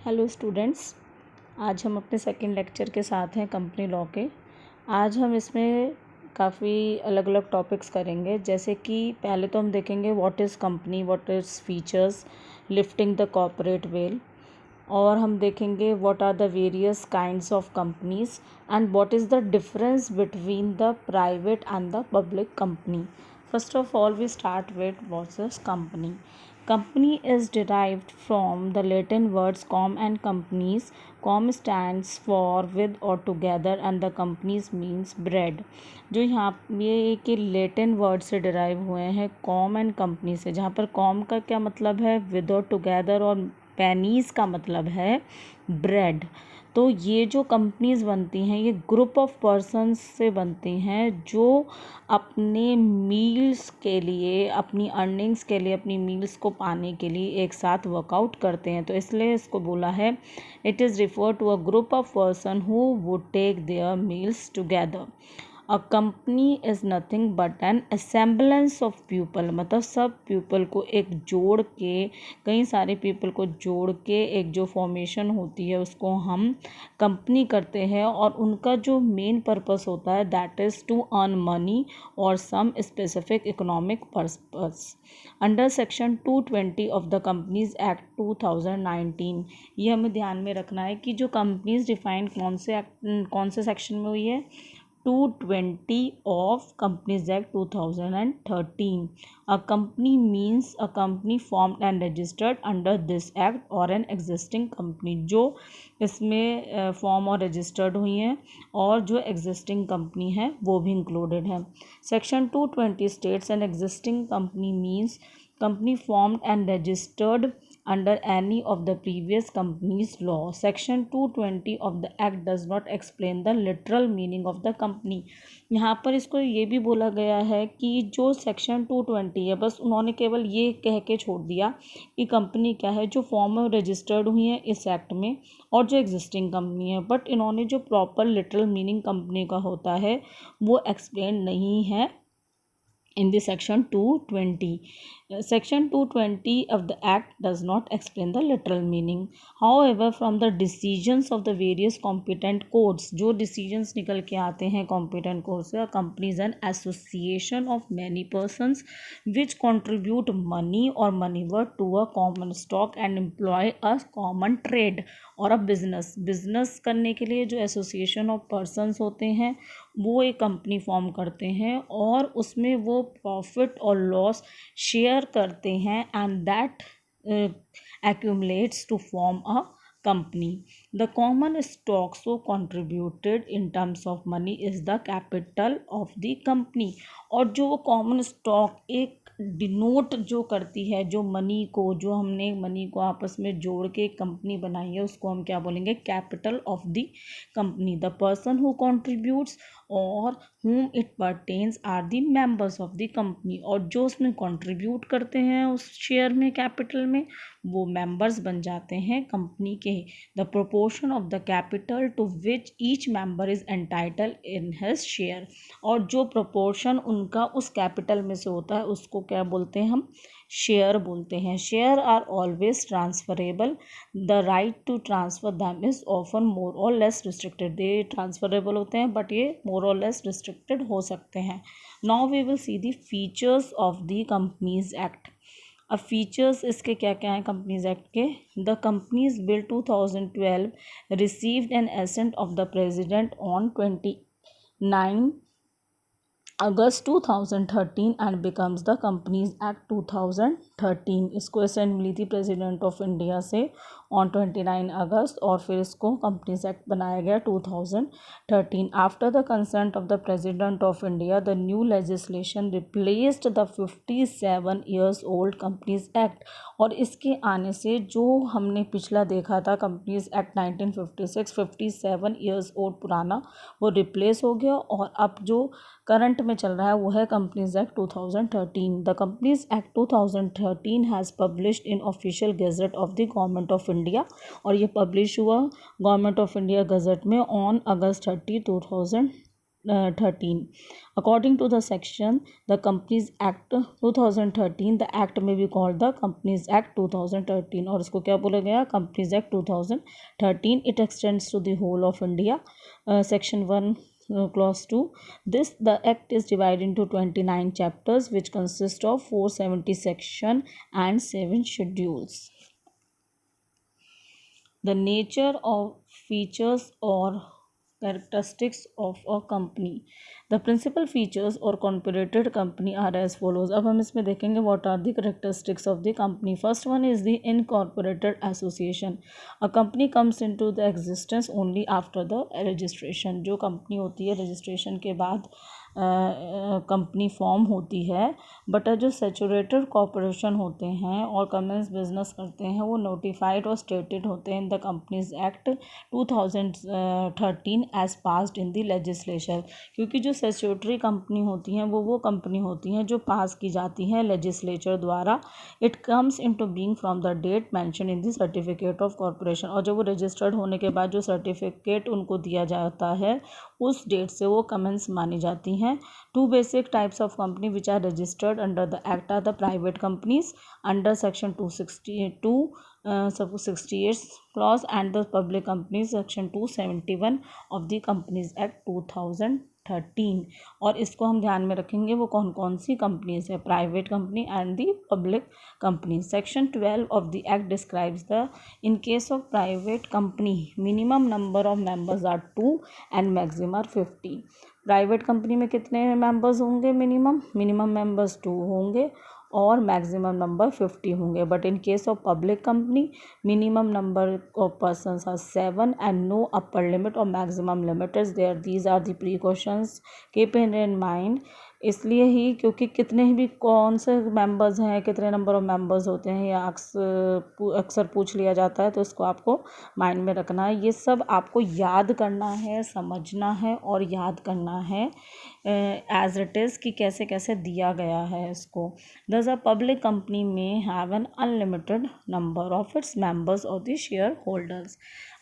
Hello students, आज हम अपने सेकंड लेक्चर के साथ हैं कंपनी लॉ के। आज हम इसमें काफ़ी अलग अलग टॉपिक्स करेंगे, जैसे कि पहले तो हम देखेंगे what is company, what is features, lifting the corporate veil, और हम देखेंगे what are the various kinds of companies and what is the difference between the private and the public company. First of all, we start with what is company. Company is derived from the Latin words com and companies. Com stands for with or together and the companies means bread. जो यहाँ ये कि Latin word से derive हुए हैं com and company से, जहाँ पर कॉम का क्या मतलब है विद और टुगेदर, और पेनीज का मतलब है ब्रेड। तो ये जो कंपनीज बनती हैं ये ग्रुप ऑफ पर्सन्स से बनती हैं जो अपने मील्स के लिए, अपनी अर्निंग्स के लिए, अपनी मील्स को पाने के लिए एक साथ वर्कआउट करते हैं। तो इसलिए इसको बोला है it is refer to a group of person who would take their meals together. A company is nothing but an assemblance of people, मतलब सब पीपल को एक जोड़ के, कई सारे पीपल को जोड़ के एक जो फॉर्मेशन होती है उसको हम कंपनी करते हैं। और उनका जो मेन पर्पस होता है that is to earn money और some specific economic purpose. Under section 220 of the companies act 2019, ये हमें ध्यान में रखना है कि जो कंपनीज डिफाइन कौन से सेक्शन में हुई है, 220 of Companies Act 2013. A company means a company formed and registered under this act or an existing company, जो इसमें फॉर्म और रजिस्टर्ड हुई हैं और जो एग्जिस्टिंग कंपनी है वो भी इंक्लूडेड है। Section 220 states an existing company means company formed and registered under any of the previous company's law. Section 220 of the act does not explain the literal meaning of the company. यहाँ पर इसको ये भी बोला गया है कि जो सेक्शन 220 है बस उन्होंने केवल ये कह के छोड़ दिया कि कंपनी क्या है, जो फॉर्म में रजिस्टर्ड हुई है इस एक्ट में और जो एग्जिस्टिंग कंपनी है, बट इन्होंने जो प्रॉपर लिटरल मीनिंग कंपनी का होता है वो एक्सप्लेन नहीं है in the section 220. Section 220 of the act does not explain the literal meaning. However, from the decisions of the various competent courts, जो decisions निकल के आते हैं competent courts से, companies an association of many persons which contribute money or money worth to a common stock and employ a common trade, और अब business करने के लिए जो एसोसिएशन ऑफ पर्सन्स होते हैं वो एक कंपनी फॉर्म करते हैं और उसमें वो प्रॉफिट और लॉस शेयर करते हैं and that accumulates to form a company. The common stock so contributed in terms of money is the capital of the company. और जो वो कॉमन स्टॉक एक डिनोट जो करती है, जो मनी को, जो हमने मनी को आपस में जोड़ के एक कंपनी बनाई है उसको हम क्या बोलेंगे, capital of the company. The person who contributes और whom it pertains are the members of the company, और जो उसमें कंट्रीब्यूट करते हैं उस शेयर में, कैपिटल में, वो मेंबर्स बन जाते हैं कंपनी के। The proportion of the capital to which each member is entitled in his share, और जो प्रोपोर्शन उनका उस कैपिटल में से होता है उसको क्या बोलते हैं हम, शेयर बोलते हैं। Share are always transferable, the right to transfer them is often more or less restricted. ये ट्रांसफरेबल होते हैं बट ये मोर और लेस रिस्ट्रिक्टेड हो सकते हैं। Now we will see the features of the companies act. अब फीचर्स इसके क्या क्या हैं कंपनीज एक्ट के। The companies bill 2012 received an assent of the president on 29 August 2013 and becomes the companies act 2013। इसको एसेंट मिली थी प्रेसिडेंट ऑफ इंडिया से ऑन 29 अगस्त और फिर इसको कंपनीज एक्ट बनाया गया 2013। After the consent of the president of India the new legislation replaced the 57 years old companies act, और इसके आने से जो हमने पिछला देखा था कंपनीज एक्ट 1956, 57 ईयर्स ओल्ड पुराना, वो रिप्लेस हो गया और अब जो करंट में चल रहा है वो है companies act 2013। The companies act 2013 has published in official gazette of the government of India, और ये पब्लिश हुआ गवर्नमेंट ऑफ इंडिया गजट में on August 30, 2013। 2013. According to the section, the Companies Act 2013, the act may be called the Companies Act 2013. और इसको क्या बोला गया? Companies Act 2013. It extends to the whole of India. Section 1 clause 2. The act is divided into 29 chapters, which consist of 470 section and 7 schedules. The nature of features or characteristics of a company. The principal features or incorporated company are as follows. अब हम इसमें देखेंगे what are the characteristics of the company. First one is the incorporated association. A company comes into the existence only after the registration. जो company होती है registration के बाद company form होती है, बट जो सैचुरेटेड कॉरपोरेशन होते हैं और कमेंस बिजनेस करते हैं वो नोटिफाइड और स्टेटेड होते हैं in the companies act 2013 as passed in the legislature. क्योंकि जो सैचुरेटरी कंपनी होती हैं वो कंपनी होती हैं जो पास की जाती हैं लेजिस्लेचर द्वारा. It comes into being from the date mention in the certificate of corporation. और जब वो रजिस्टर्ड होने के बाद जो सर्टिफिकेट उनको दिया जाता है उस डेट से वो कमेंस मानी जाती हैं. Two basic types of company which are registered under the act are the private companies under section 262 68 clause and the public companies section 271 of the Companies Act 2013. और इसको हम ध्यान में रखेंगे वो कौन कौन सी कंपनीज है, private company and the public company. Section 12 of the act describes the in case of private company minimum number of members are 2 and maximum are 50. Private company में कितने मेंबर्स होंगे? मिनिमम मेंबर्स 2 होंगे और maximum number 50 होंगे. But in case of public company minimum number of persons are 7 and no upper limit और maximum limit is there. These are the precautions keep in mind. इसलिए ही क्योंकि कितने भी कौन से मेंबर्स हैं, कितने नंबर ऑफ मेंबर्स होते हैं या अक्सर पूछ लिया जाता है, तो इसको आपको माइंड में रखना है. ये सब आपको याद करना है, समझना है और याद करना है एज इट इज़ कि कैसे कैसे दिया गया है इसको. Thus a public company may have an unlimited number of its members और the shareholders.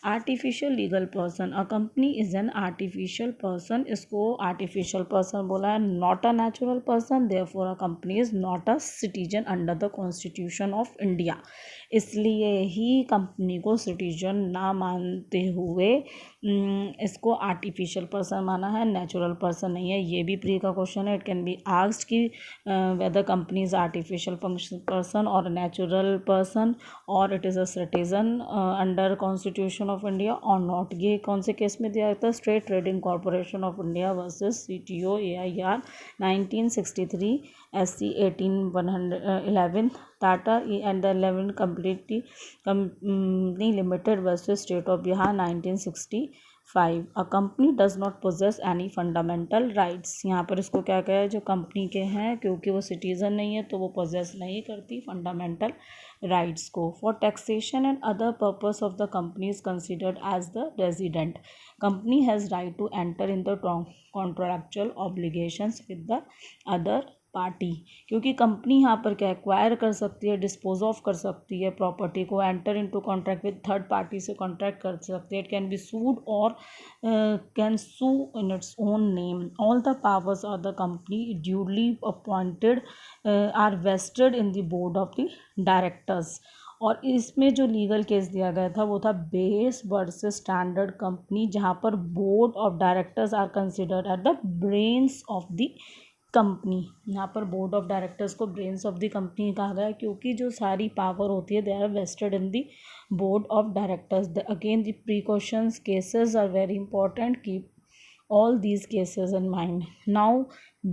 Artificial legal person. A company is an artificial person. इसको आर्टिफिशियल पर्सन बोला है, not a natural person. Therefore a company is not a citizen under the constitution of India. इसलिए ही company को citizen ना मानते हुए इसको आर्टिफिशियल पर्सन माना है, नेचुरल पर्सन नहीं है. ये भी प्री का क्वेश्चन है. इट कैन बी आस्क्ड कि weather company is artificial person और नेचुरल पर्सन और it is a citizen under constitution of India और नॉट. ये कौन से केस में दिया जाता है? State trading corporation of India versus CTO AIR 1963, SC 1811, Tata and the 11 company limited versus state of Bihar 1965. A company does not possess any fundamental rights. यहाँ पर इसको क्या कहा है? जो कंपनी के हैं क्योंकि वो सिटीजन नहीं है तो वो पोजेस नहीं करती फंडामेंटल राइट्स को. For taxation and other purpose of the company is considered as the resident. Company has right to enter in the contractual obligations with the other party. क्योंकि कंपनी यहाँ पर क्या एक्वायर कर सकती है, डिस्पोज ऑफ कर सकती है प्रॉपर्टी को, enter into contract with third party से कॉन्ट्रैक्ट कर सकती है. इट कैन बी सूड और can sue in its own name. All the powers of the company duly appointed are vested in the board of the directors. और इसमें जो legal case दिया गया था वो था बेस वर्सेस स्टैंडर्ड कंपनी, जहाँ पर board of directors are considered at the brains of the company. यहाँ पर बोर्ड ऑफ डायरेक्टर्स को ब्रेन्स ऑफ द कंपनी कहा गया क्योंकि जो सारी पावर होती है they are vested in the board of directors. Again the precautions cases are very important. Keep all these cases in mind. Now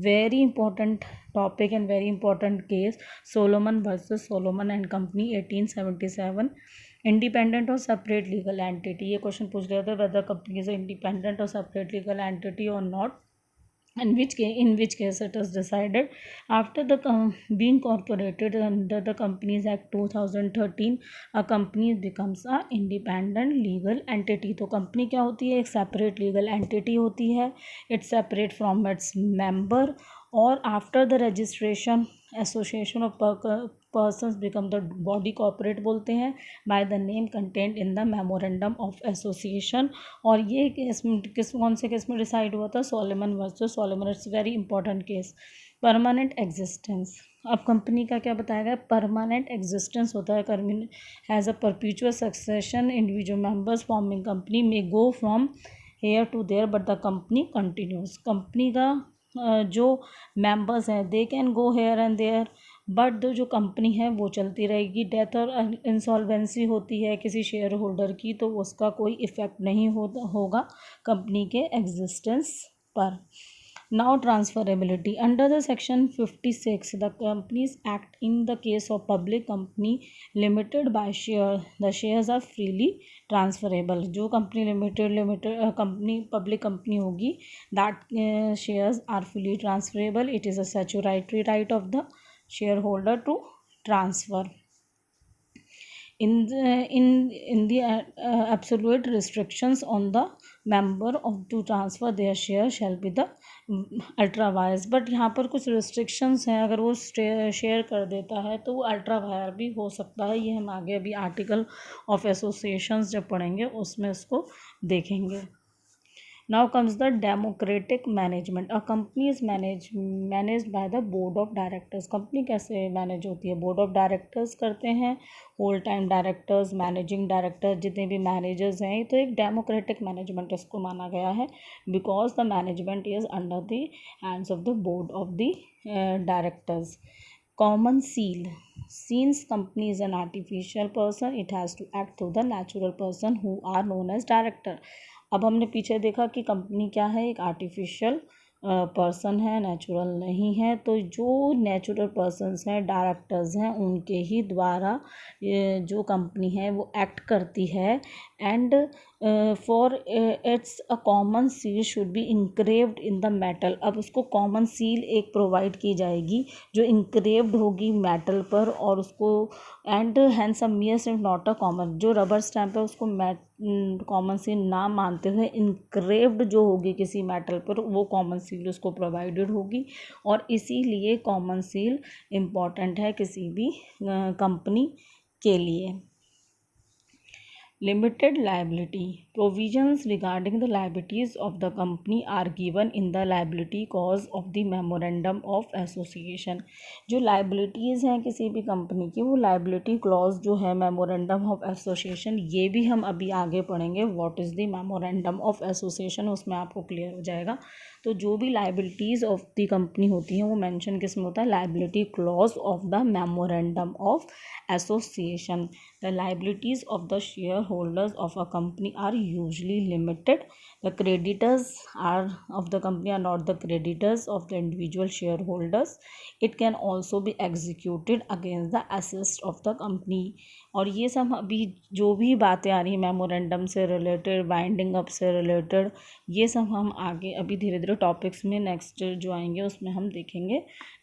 very important topic and very important case, Solomon versus Solomon and Company 1877. Independent और separate legal entity. ये question पूछ रहे थे weather company is independent और separate legal entity और not. In which case it is decided after the being incorporated under the Companies Act 2013, a company becomes a independent legal entity. तो company क्या होती है? एक सेपरेट लीगल एंटिटी होती है. It's separate from its member और after the registration association of persons become the body corporate बोलते हैं by the name content in the memorandum of association. और ये कौन से केस में डिसाइड हुआ था? Solomon versus Solomon. It's very important case. Permanent existence, अब कंपनी का क्या बताया गया? परमानेंट एग्जिस्टेंस होता है, has a perpetual succession, individual members forming company may go from here to there but the company continues. Company का जो members हैं they can go here and there, but जो कंपनी है वो चलती रहेगी। डेथ और इंसॉल्वेंसी होती है किसी शेयर होल्डर की तो उसका कोई इफ़ेक्ट नहीं होगा कंपनी के एग्जिस्टेंस पर। Now transferability. Under the section 56, the companies act in the case of public company limited by share. The shares are freely transferable. जो company limited company public company होगी, that shares are freely transferable. It is a statutory right of the shareholder to transfer. In the absolute restrictions on the member of to transfer their share shall be the ultra vires. But यहाँ पर कुछ restrictions हैं, अगर वो share कर देता है तो वो अल्ट्रा वायर भी हो सकता है। ये हम आगे अभी आर्टिकल ऑफ एसोसिएशंस जब पढ़ेंगे उसमें इसको देखेंगे। Now comes the democratic management. A company is managed by the board of directors. Company कैसे मैनेज होती है? बोर्ड ऑफ डायरेक्टर्स करते हैं, whole time directors, managing director, जितने भी मैनेजर्स हैं, तो एक डेमोक्रेटिक मैनेजमेंट इसको माना गया है because the management is under the hands of the board of the directors. Common seal. Since company is an artificial person, it has to act through the natural person who are known as director. अब हमने पीछे देखा कि company क्या है? एक artificial person है, natural नहीं है। तो जो नेचुरल पर्सन्स हैं, डायरेक्टर्स हैं, उनके ही द्वारा जो कंपनी है वो एक्ट करती है। And for its a common seal should be engraved in the metal. अब उसको कॉमन सील एक प्रोवाइड की जाएगी जो इंक्रेव्ड होगी मेटल पर, और उसको and hence a mere if not a common, जो रबर स्टैम्प है उसको कॉमन सील ना मानते हुए इंक्रेव्ड जो होगी किसी मेटल पर वो कॉमन सील उसको प्रोवाइडेड होगी। और इसीलिए कॉमन सील इम्पॉर्टेंट है किसी भी कंपनी के लिए। Limited liability. Provisions regarding the liabilities of the company are given in the liability clause of the memorandum of association. जो liabilities हैं किसी भी कंपनी की, वो liability clause जो है memorandum of association, ये भी हम अभी आगे पढ़ेंगे what is the memorandum of association, उसमें आपको क्लियर हो जाएगा। तो जो भी लाइबिलिटीज़ ऑफ द कंपनी होती हैं वो मेंशन किस में होता है? Liability clause of the memorandum of association. The liabilities of the shareholders of a company are usually limited. The creditors of the company are not the creditors of the individual shareholders. It can also be executed against the assets of the company. और ये सब अभी जो भी बातें आ रही हैं memorandum से रिलेटेड, बाइंडिंग अप से रिलेटेड, ये सब हम आगे अभी धीरे धीरे टॉपिक्स में नेक्स्ट जो आएंगे उसमें हम देखेंगे।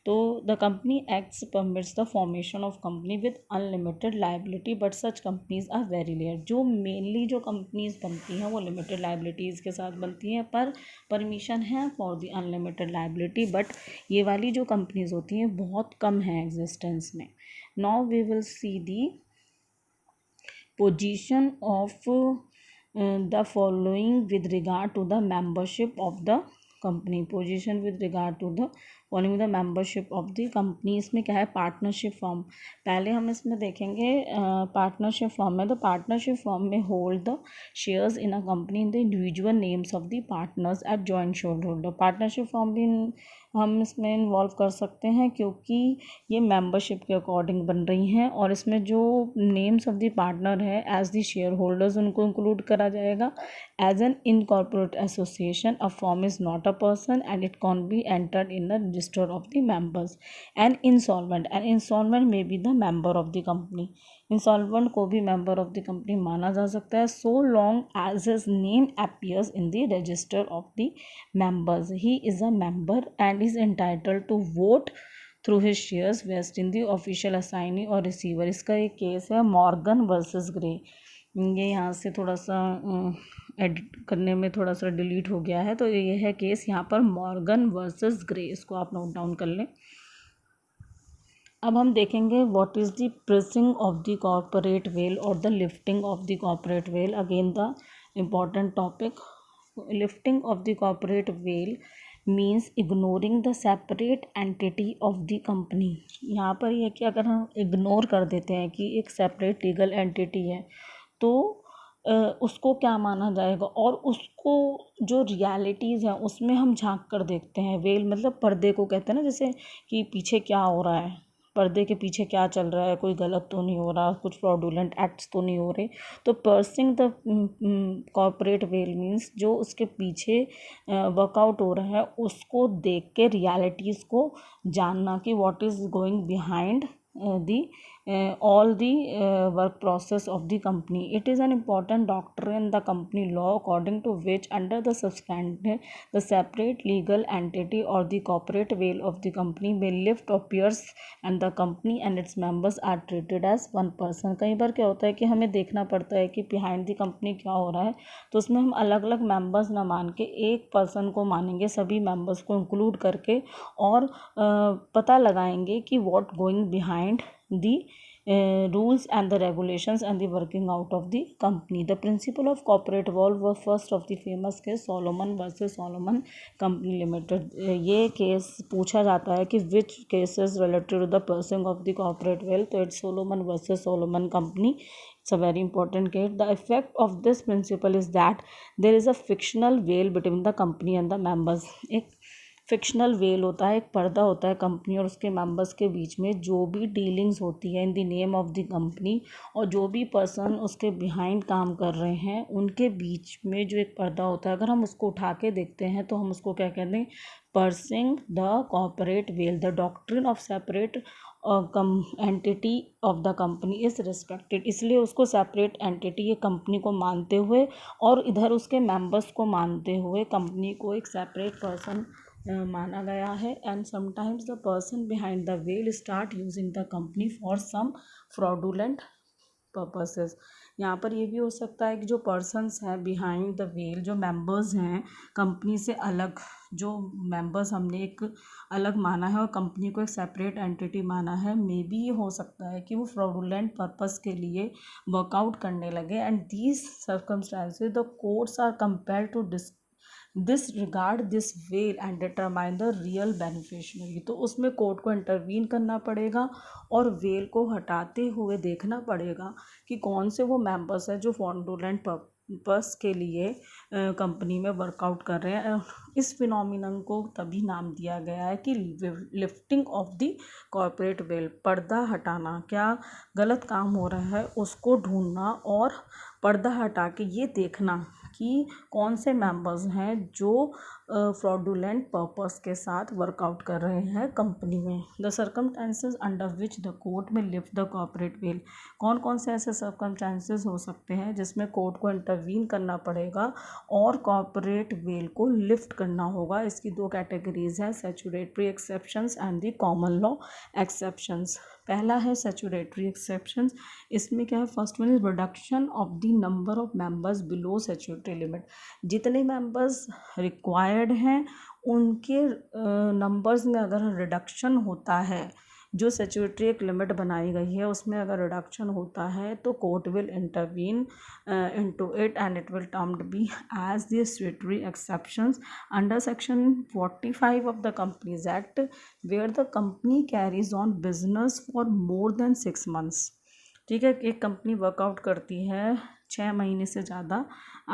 तो the company acts permits the formation of company with unlimited liability but such companies are very rare. जो मेनली जो कंपनीज बनती हैं वो लिमिटेड लाइबिलिटीज़ के साथ बनती हैं, पर परमिशन है for the unlimited liability, but ये वाली जो कंपनीज होती हैं बहुत कम हैं एग्जिस्टेंस में। Now we will see the position of the following with regard to the membership of the company. Position with regard to the following the membership of the company. इसमें क्या है? Partnership form. पहले हम इसमें देखेंगे partnership form में। तो partnership form में hold the shares in a company in the individual names of the partners eight joint share holder. Partnership form भी हम इसमें इन्वॉल्व कर सकते हैं क्योंकि ये मेंबरशिप के अकॉर्डिंग बन रही हैं, और इसमें जो नेम्स ऑफ द पार्टनर है एज द शेयर होल्डर्स उनको इंक्लूड करा जाएगा। As an incorporate association a firm is not a person and it can be entered in the register of the members. An insolvent may be the member of the company. Insolvent को भी member of the company माना जा सकता है so long as his name appears in the register of the members. He is a member and is entitled to vote through his shares vest in the official assignee और receiver. इसका एक case है Morgan versus grey. ये यहाँ से थोड़ा सा edit करने में थोड़ा सा डिलीट हो गया है, तो ये है केस यहाँ पर मॉर्गन वर्सेस ग्रे, इसको आप नोट डाउन कर लें। अब हम देखेंगे what is the pressing of the corporate veil और the lifting of the corporate veil. Again the important topic, lifting of the corporate veil means ignoring the separate entity of the company. यहाँ पर यह कि अगर हम ignore कर देते हैं कि एक सेपरेट लीगल एंटिटी है तो उसको क्या माना जाएगा, और उसको जो रियलिटीज़ हैं उसमें हम झांक कर देखते हैं। वेल मतलब पर्दे को कहते हैं ना, जैसे कि पीछे क्या हो रहा है, पर्दे के पीछे क्या चल रहा है, कोई गलत तो नहीं हो रहा, कुछ फ्रॉडुलेंट एक्ट्स तो नहीं हो रहे। तो pursuing the corporate veil means जो उसके पीछे वर्कआउट हो रहा है उसको देख के रियलिटीज़ को जानना कि what is going behind the all the work process of the company. It is an important doctrine in the company law according to which under the substandard the separate legal entity or the corporate veil of the company may lift or pierce and the company and its members are treated as one person. कई बार क्या होता है कि हमें देखना पड़ता है कि behind the company क्या हो रहा है, तो उसमें हम अलग अलग मेंबर्स ना मान के एक पर्सन को मानेंगे, सभी मेंबर्स को इंक्लूड करके, और पता लगाएंगे कि what going behind the rules and the regulations and the working out of the company. The principle of corporate veil was first of the famous case Solomon versus Solomon Company Limited. ये case पूछा जाता है कि which cases related to the passing of the corporate veil, तो it's Solomon versus Solomon Company. It's a very important case. The effect of this principle is that there is a fictional veil between the company and the members. एक fictional well होता है, एक पर्दा होता है company और उसके members के बीच में। जो भी डीलिंग्स होती है in the name of the company और जो भी पर्सन उसके बिहाइंड काम कर रहे हैं उनके बीच में जो एक पर्दा होता है, अगर हम उसको उठा के देखते हैं तो हम उसको क्या कहते हैं, pursuing the corporate well. The doctrine of separate entity of the company is respected, इसलिए उसको सेपरेट एंटिटी ये कंपनी को मानते हुए और इधर उसके मेंबर्स को मानते हुए कंपनी को एक सेपरेट पर्सन माना गया है। And sometimes the person behind the veil start using the company for some fraudulent purposes. यहाँ पर ये भी हो सकता है कि जो पर्सन्स हैं बिहाइंड द वेल, जो मेंबर्स हैं कंपनी से अलग, जो मेंबर्स हमने एक अलग माना है और कंपनी को एक सेपरेट एंटिटी माना है, मे बी ये हो सकता है कि वो फ्रॉडुलेंट पर्पस के लिए वर्कआउट करने लगे। And these circumstances the courts are compelled to disregard this veil and determine the real beneficiary। तो उसमें कोर्ट को इंटरवीन करना पड़ेगा और वेल को हटाते हुए देखना पड़ेगा कि कौन से वो मेंबर्स हैं जो फ्रॉडुलेंट पर्पस के लिए कंपनी में वर्कआउट कर रहे हैं। इस फिनोमिनन को तभी नाम दिया गया है कि lifting of the corporate well, पर्दा हटाना, क्या गलत काम हो रहा है उसको ढूंढना और पर्दा हटा के ये देखना कि कौन से मेंबर्स हैं जो फ्रॉडुलेंट पर्पस के साथ वर्कआउट कर रहे हैं कंपनी में। The circumstances under which the court में लिफ्ट द कॉर्पोरेट वेल, कौन कौन से ऐसे सर्कमस्टेंसेस हो सकते हैं जिसमें कोर्ट को इंटरवीन करना पड़ेगा और कॉर्पोरेट वेल को लिफ्ट करना होगा। इसकी दो कैटेगरीज हैं, statutory exceptions and the common law exceptions. पहला है सैचुरेटरी एक्सेप्शंस। इसमें क्या है, first one is reduction of the number of members below statutory limit. जितने मेंबर्स रिक्वायर्ड हैं उनके नंबर्स में अगर रिडक्शन होता है, जो सैचुरेटरी एक लिमिट बनाई गई है उसमें अगर रिडक्शन होता है तो court will intervene into it and it will termed be as the statutory exceptions under section 45 of the companies act where the company carries on business for more than 6 months। ठीक है, एक company workout करती है 6 महीने से ज़्यादा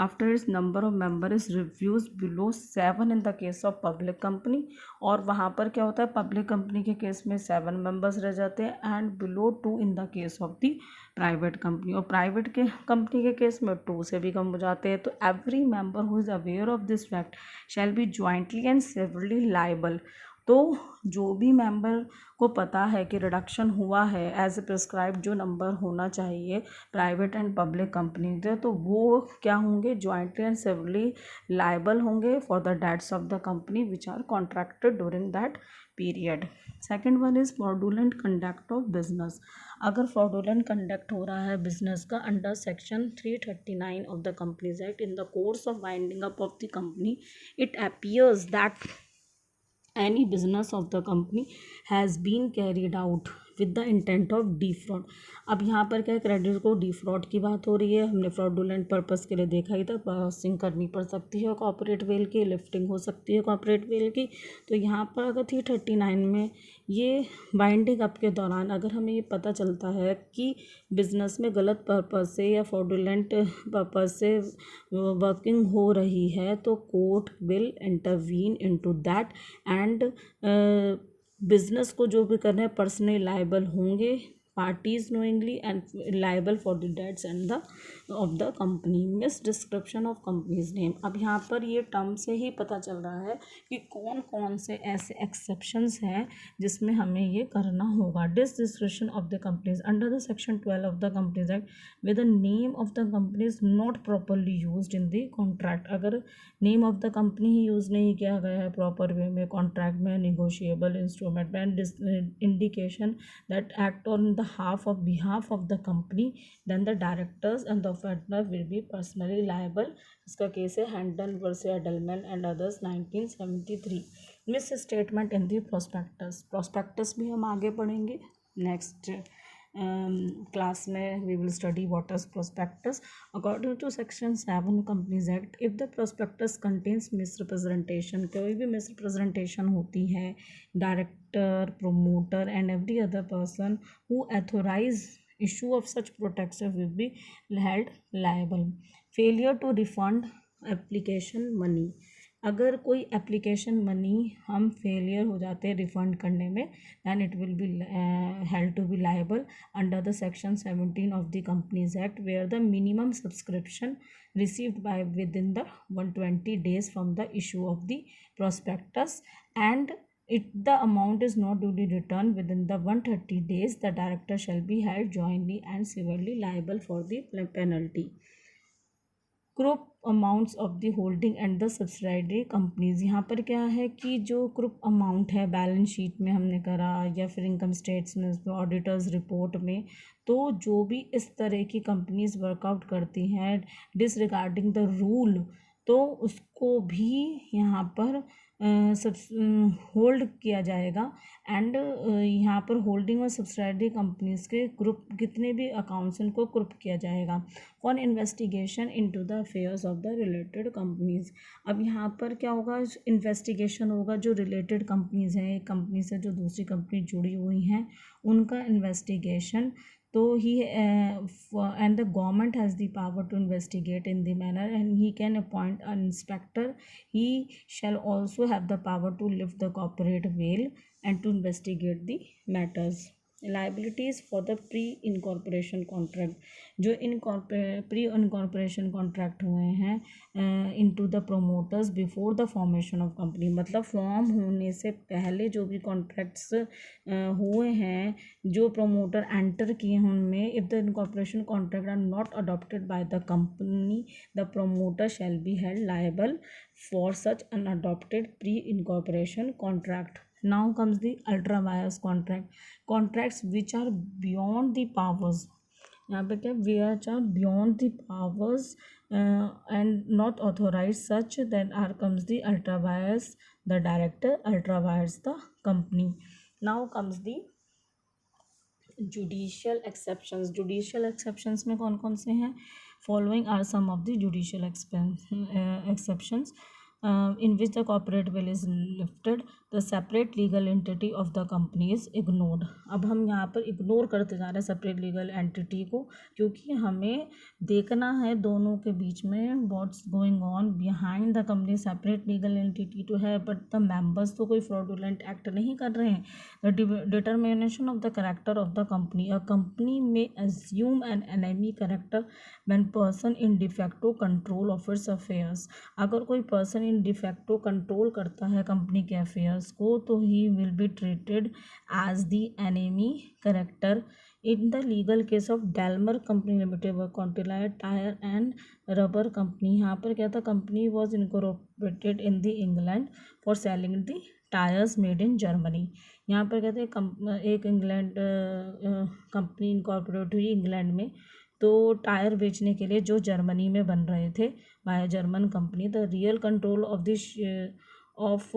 after it's number of member is reviews below 7 in the case of public company. और वहाँ पर क्या होता है, पब्लिक कंपनी के केस में 7 मेंबर्स रह जाते हैं and below 2 in the case of the private company, और प्राइवेट के कंपनी के केस में 2 से भी कम हो जाते हैं। तो every member who is aware of this fact shall be jointly and severally liable. तो जो भी मेंबर को पता है कि रिडक्शन हुआ है एज ए प्रिस्क्राइब जो नंबर होना चाहिए प्राइवेट एंड पब्लिक कंपनी से, तो वो क्या होंगे, जॉइंटली एंड सेवरली लाइबल होंगे for the debts of the company which are contracted during that period. Second one is fraudulent conduct of business. अगर फ्रॉडुलेंट कंडक्ट हो रहा है बिजनेस का under section 339 of the companies act in the course of winding up of the company it appears that any business of the company has been carried out with the intent of defrauded. अब यहाँ पर क्या है, creditor को defrauded की बात हो रही है। हमने फ्रॉडुलेंट पर्पस के लिए देखा ही था, पासिंग करनी पड़ सकती है कॉर्पोरेट वेल की, लिफ्टिंग हो सकती है कॉर्पोरेट वेल की। तो यहाँ पर अगर 339 में ये बाइंडिंग अप के दौरान अगर हमें ये पता चलता है कि बिजनेस में गलत पर्पस से या फ्रॉडुलेंट पर्पस से वर्किंग हो रही है, तो court will intervene into that and business को जो भी करना है पर्सनली लायबल होंगे, parties knowingly and liable for the debts and the of the company. Misdescription of company's name. अब यहाँ पर ये टर्म से ही पता चल रहा है कि कौन कौन से ऐसे एक्सेप्शंस हैं जिसमें हमें ये करना होगा। Description of the companies under the section 12 of the companies act with the name of the company is not properly used in the contract. अगर नेम ऑफ द कंपनी ही यूज़ नहीं किया गया है प्रॉपर वे में, contract में, negotiable instrument में, indication that act on the behalf of the company, then the directors and the partner will be personally liable। इसका केस है Hendon versus Adelman and others 1973। Misstatement in the prospectus. Prospectus भी हम आगे पढ़ेंगे next class में। We will study what is prospectus. According to section 7 companies act, if the prospectus contains misrepresentation, कोई भी misrepresentation होती है, director, promoter and every other person who authorize issue of such prospectus will be held liable। Failure to refund application money। अगर कोई application money हम failure हो जाते हैं रिफ़ंड करने में, then it will be held to be liable under the section 17 of the companies act, where the minimum subscription received by within the 120 days from the issue of the prospectus and if the amount is not duly returned within the 130 days, the director shall be held jointly and severally liable for the penalty। Group amounts of the holding and the subsidiary companies. यहाँ पर क्या है कि जो group amount है balance sheet में हमने करा या फिर इनकम स्टेटमेंट्स में, ऑडिटर्स रिपोर्ट में, तो जो भी इस तरह की कंपनीज वर्कआउट करती हैं डिसरिगार्डिंग द रूल, तो उसको भी यहाँ पर सब होल्ड किया जाएगा। एंड यहाँ पर होल्डिंग और सब्सिडायरी कंपनीज के ग्रुप कितने भी अकाउंट्स उनको ग्रुप किया जाएगा for investigation into the affairs of the related companies. अब यहाँ पर क्या होगा, इन्वेस्टिगेशन होगा जो रिलेटेड कंपनीज हैं, एक कंपनी से जो दूसरी कंपनी जुड़ी हुई हैं उनका इन्वेस्टिगेशन। तो ही and the government has the power to investigate in the manner and he can appoint an inspector। he shall also have the power to lift the corporate veil and to investigate the matters। liabilities for the pre incorporation contract, जो pre incorporation contract हुए हैं into the promoters before the formation of company, मतलब form होने से पहले जो भी contracts हुए हैं, जो प्रोमोटर एंटर किए हैं उनमें, if the incorporation contract are not adopted by the company, the promoter shall be held liable for such unadopted pre incorporation contract. Now comes the ultra vires contract, contracts which are beyond the powers। यहाँ पे क्या, which are beyond the powers and not authorized such, then are comes the ultra vires the director, ultra vires the company। Now comes the judicial exceptions. Judicial exceptions में कौन कौन से हैं, following are some of the judicial exceptions in which the corporate will is lifted, the separate legal entity of the company is ignored। अब हम यहाँ पर ignore करते जा रहे हैं सेपरेट लीगल एंटिटी को, क्योंकि हमें देखना है दोनों के बीच में what's going on behind the company. Separate legal entity तो है बट द मेंबर्स तो कोई फ्रॉडुलेंट एक्ट नहीं कर रहे हैं। The determination of the character of the company, a company may assume an enemy character when person in de facto control of its affairs. अगर कोई पर्सन इन डिफेक्टो कंट्रोल करता है कंपनी के अफेयर्स को, तो ही will be treated as the enemy character. In the legal case of Daimler company limited व continental tyre and rubber company, यहाँ पर क्या था, company was incorporated in the England for selling the tyres made in Germany. यहाँ पर कहते हैं एक इंग्लैंड कंपनी इनकॉर्पोरेट हुई इंग्लैंड में, तो टायर बेचने के लिए जो जर्मनी में बन रहे थे by German company. The real control of this of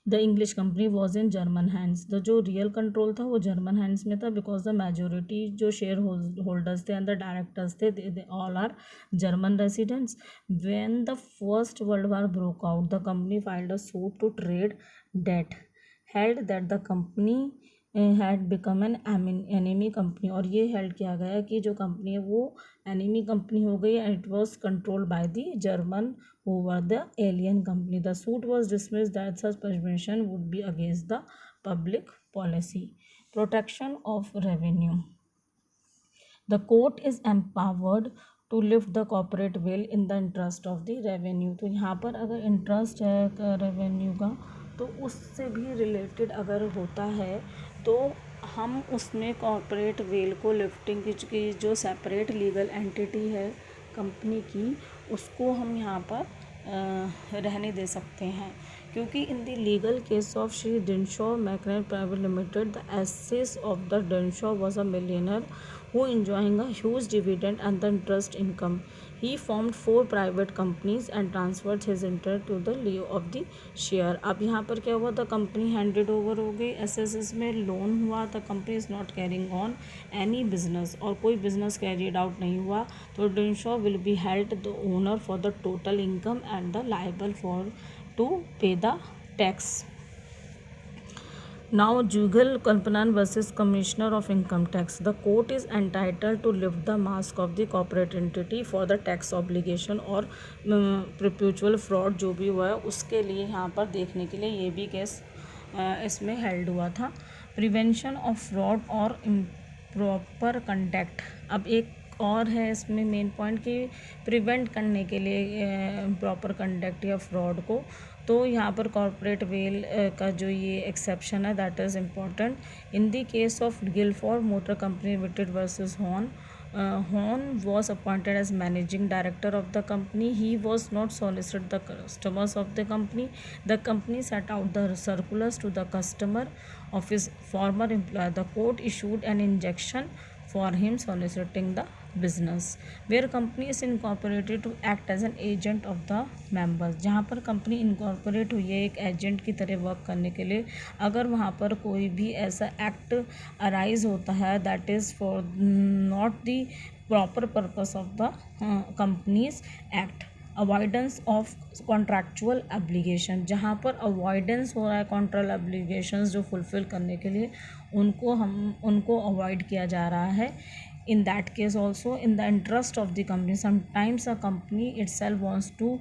the English company was in German hands, the जो रियल कंट्रोल था वो जर्मन हैंड्स में था, बिकॉज द मेजोरिटी जो शेयर होल्डर्स थे एंड द डायरेक्टर्स थे they all are German residents. When the first world war broke out the company filed a suit to trade debt held that the company had become an enemy company. और ये held किया गया कि जो company है वो enemy company हो गई and it was controlled by the German who were the alien company. The suit was dismissed that such permission would be against the public policy. Protection of revenue. The court is empowered to lift the corporate veil in the interest of the revenue. तो यहाँ पर अगर interest है revenue का तो उससे भी related अगर होता है तो हम उसमें कॉर्पोरेट वेल को लिफ्टिंग की जो सेपरेट लीगल एंटिटी है कंपनी की उसको हम यहाँ पर रहने दे सकते हैं, क्योंकि in the legal case of Shri Dinshaw मैकनेट private limited the assets of the Dinshaw was a millionaire who enjoying a huge dividend and the interest income. He formed 4 private companies and transferred his interest to the Leo of the share. अब यहाँ पर क्या हुआ, the company handed over हो गई, S में loan हुआ, the company is not carrying on any business और कोई बिजनेस कैरिड आउट नहीं हुआ, तो Dinshaw will be held the owner for the total income and the liable for to pay the tax. Now, Jugal Kalpanan versus Commissioner of Income Tax. The court is entitled to lift the mask of the corporate entity for the tax obligation और perpetual fraud जो भी हुआ है उसके लिए यहाँ पर देखने के लिए ये भी केस इसमें हेल्ड हुआ था. प्रिवेंशन ऑफ फ्रॉड और इम्प्रॉपर कंडक्ट. अब एक और है इसमें मेन पॉइंट कि प्रिवेंट करने के लिए प्रॉपर कंडक्ट या फ्रॉड को, तो यहाँ पर कॉर्पोरेट वेल का जो ये एक्सेप्शन है that is important. In the case of Gilford motor company limited versus Horn, Horn was appointed as managing director of the company. He was not solicited the customers of the company. The company sent out the circulars to the customer of his former employer. The court issued an injunction for him soliciting the business. Where company is incorporated to act as an agent of the members. जहाँ पर company incorporate हुई है एक agent की तरह work करने के लिए, अगर वहाँ पर कोई भी ऐसा एक्ट अराइज होता है that is for not the proper purpose of the companies act. Avoidance of contractual obligation, जहाँ पर अवॉइडेंस हो रहा है कॉन्ट्रल एब्लिगेशंस जो फुलफ़िल करने के लिए उनको अवॉइड किया जा रहा है. In that case also, in the interest of the company, sometimes a company itself wants to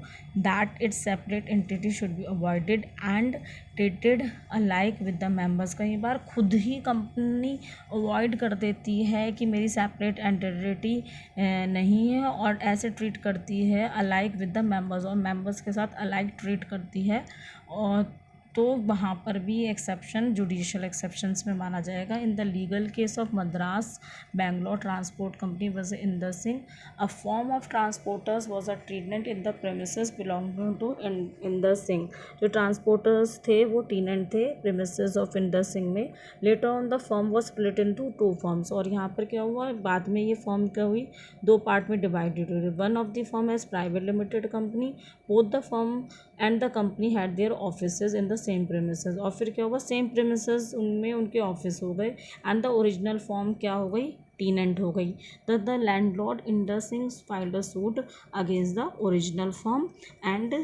that its separate entity should be avoided and treated alike with the members. कई बार खुद ही कंपनी अवॉइड कर देती है कि मेरी separate entity नहीं है और ऐसे ट्रीट करती है अलाइक विद द मेंबर्स और मेंबर्स के साथ अलाइक ट्रीट करती है, और तो वहाँ पर भी एक्सेप्शन जुडिशियल एक्सेप्शंस में माना जाएगा. In the legal case of Madras Bangalore transport company was Inder Singh, a firm of transporters was a tenant in the premises belonging to Inder Singh. जो ट्रांसपोर्टर्स थे वो टेनेंट थे प्रेमिसेस ऑफ इंदर सिंह में. Later on the firm was split into 2 firms. और यहाँ पर क्या हुआ, बाद में ये फॉर्म क्या हुई, 2 पार्ट में डिवाइडेड हुई. One of the firm as private limited company, both the firm and the company had their offices in the same premises. और फिर क्या हुआ, सेम प्रेमिसेस उनमें उनके ऑफिस हो गए एंड द ओरिजिनल फॉर्म क्या हो गई, टीनेंट हो गई. The landlord Inder Singh filed a suit against the original form and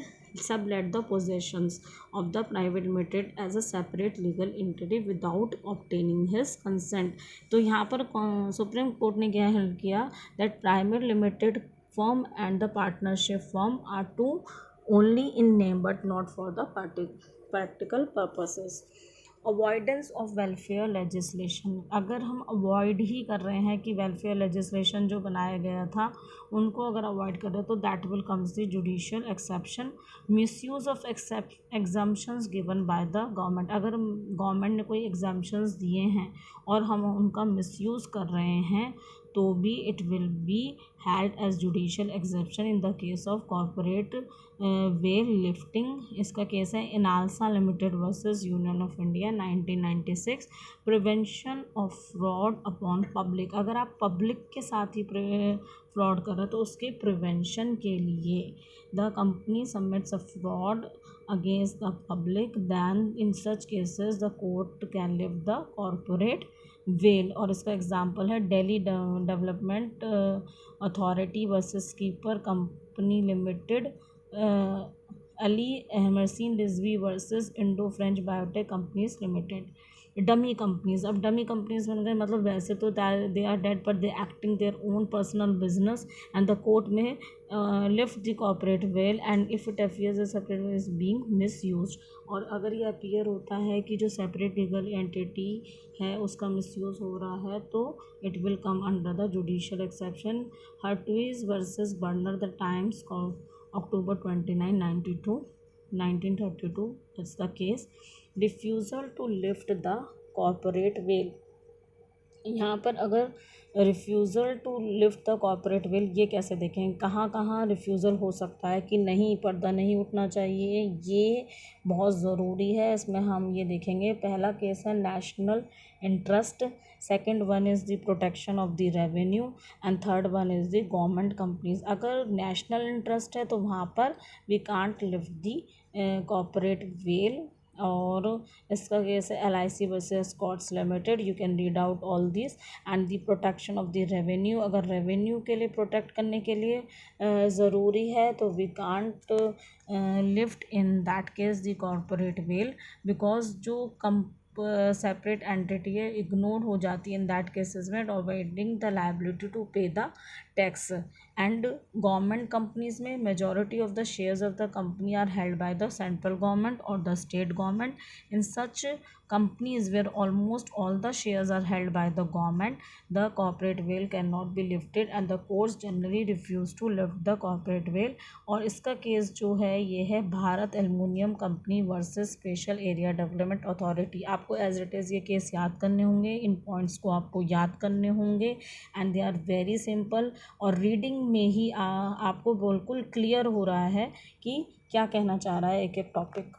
sublet the possessions of the private limited as a separate legal entity without obtaining his consent. तो यहाँ पर सुप्रीम कोर्ट ने क्या हेल्ड किया, that private limited form and the partnership form are to only in name but not for the practical purposes. Avoidance of welfare legislation. अगर हम avoid ही कर रहे हैं कि वेलफेयर लेजिस्लेशन जो बनाया गया था उनको अगर अवॉइड कर रहे हैं तो that will comes the judicial exception. Misuse of exemptions given by the government. अगर गवर्नमेंट ने कोई एग्जम्पशंस दिए हैं और हम उनका मिसयूज़ कर रहे हैं तो भी it will be held as judicial exception in the case of corporate whale lifting. इसका केस है Inalsa limited versus union of India 1996. Prevention of fraud upon public, अगर आप पब्लिक के साथ ही फ्रॉड कर रहे हो तो उसके प्रिवेंशन के लिए the company submits a fraud against the public, then in such cases the court can lift the corporate veil. और इसका एग्जांपल है Delhi development authority versus keeper company limited, Ali एहमरसीन Rizvi versus Indo French biotech companies limited. Dummy companies, अब dummy companies बन गए मतलब वैसे तो they are dead but they acting their own personal business and the court में lift the corporate veil and if it appears a separate veil is being misused. और अगर ये अपीयर होता है कि जो सेपरेट लीगल एंटिटी है उसका मिसयूज हो रहा है तो it will come under the judicial exception. हर्टविज versus Berner the Times October 29, 1932, that's the case. Refusal to lift the corporate veil. यहाँ पर अगर refusal to lift the corporate veil, ये कैसे देखें कहाँ कहाँ रिफ्यूज़ल हो सकता है कि नहीं पर्दा नहीं उठना चाहिए, ये बहुत ज़रूरी है. इसमें हम ये देखेंगे. पहला केस है national interest, second one is the protection of the revenue and third one is the government companies. अगर नेशनल इंटरेस्ट है तो वहाँ पर we can't lift the corporate veil. और इसका केस है LIC versus Escorts limited. You can read out all this. And the protection of the revenue, अगर revenue के लिए प्रोटेक्ट करने के लिए ज़रूरी है तो we can't lift in that case the corporate veil because जो सेपरेट एंटिटी है इग्नोर हो जाती है इन दैट केसेस में, avoiding the liability to pay the tax. And government companies में majority of the shares of the company are held by the central government और the state government. In such companies where almost all the shares are held by the government, the corporate veil cannot be lifted and the courts generally refuse to lift the corporate veil. और इसका case जो है ये है Bharat aluminium company versus special area development authority. आपको as it is ये case याद करने होंगे, इन पॉइंट्स को आपको याद करने होंगे and they are very simple. और रीडिंग में ही आपको बिल्कुल क्लियर हो रहा है कि क्या कहना चाह रहा है एक एक टॉपिक.